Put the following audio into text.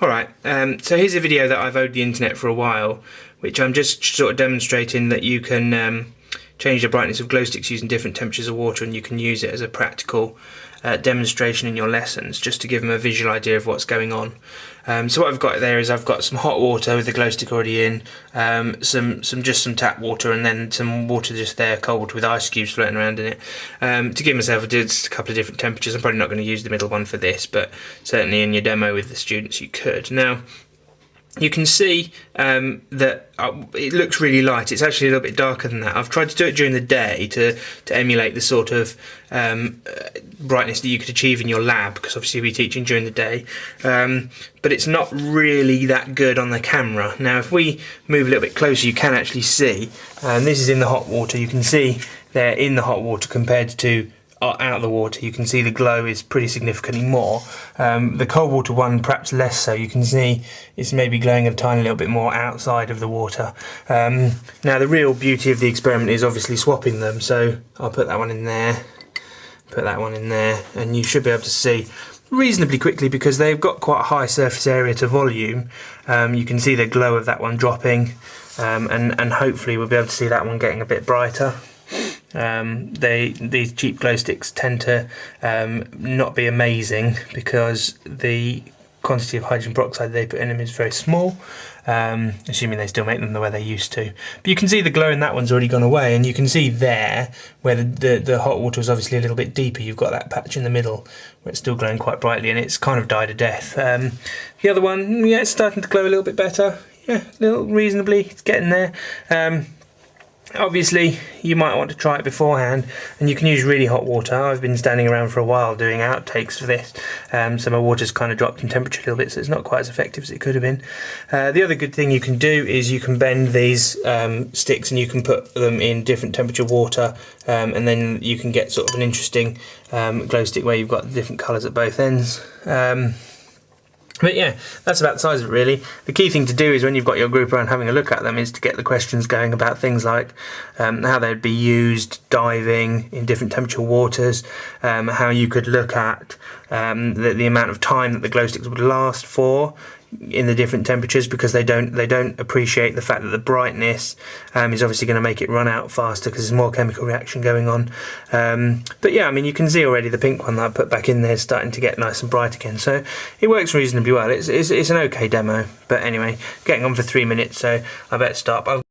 Alright, so here's a video that I've owed the internet for a while, which I'm just sort of demonstrating that you can change the brightness of glow sticks using different temperatures of water, and you can use it as a practical demonstration in your lessons, just to give them a visual idea of what's going on. So what I've got there is I've got some hot water with the glow stick already in, some tap water, and then some water just there, cold water with ice cubes floating around in it. To give myself just a couple of different temperatures. I'm probably not going to use the middle one for this, but certainly in your demo with the students you could. Now, you can see that it looks really light. It's actually a little bit darker than that. I've tried to do it during the day to emulate the sort of brightness that you could achieve in your lab, because obviously you'll be teaching during the day. But it's not really that good on the camera. Now, if we move a little bit closer, you can actually see, and this is in the hot water, you can see there in the hot water compared to out of the water, you can see the glow is pretty significantly more. The cold water one perhaps less so. You can see it's maybe glowing a tiny little bit more outside of the water. Now the real beauty of the experiment is obviously swapping them, so I'll put that one in there, put that one in there, and you should be able to see reasonably quickly, because they've got quite a high surface area to volume. You can see the glow of that one dropping, and hopefully we'll be able to see that one getting a bit brighter. These cheap glow sticks tend to not be amazing because the quantity of hydrogen peroxide they put in them is very small, assuming they still make them the way they used to. But you can see the glow in that one's already gone away, and you can see there where the hot water was obviously a little bit deeper. You've got that patch in the middle where it's still glowing quite brightly, and it's kind of died a death. The other one, yeah, it's starting to glow a little bit better. Yeah, a little reasonably, it's getting there. Obviously you might want to try it beforehand, and you can use really hot water. I've been standing around for a while doing outtakes for this, so my water's kind of dropped in temperature a little bit, so it's not quite as effective as it could have been. The other good thing you can do is you can bend these sticks, and you can put them in different temperature water, and then you can get sort of an interesting glow stick where you've got different colours at both ends. But yeah, that's about the size of it really. The key thing to do is when you've got your group around having a look at them is to get the questions going about things like how they'd be used diving in different temperature waters, how you could look at the amount of time that the glow sticks would last for in the different temperatures, because they don't appreciate the fact that the brightness is obviously going to make it run out faster because there's more chemical reaction going on. But yeah, I mean, you can see already the pink one that I put back in there is starting to get nice and bright again, so it works reasonably well. It's an okay demo, but anyway, getting on for 3 minutes, so I better stop.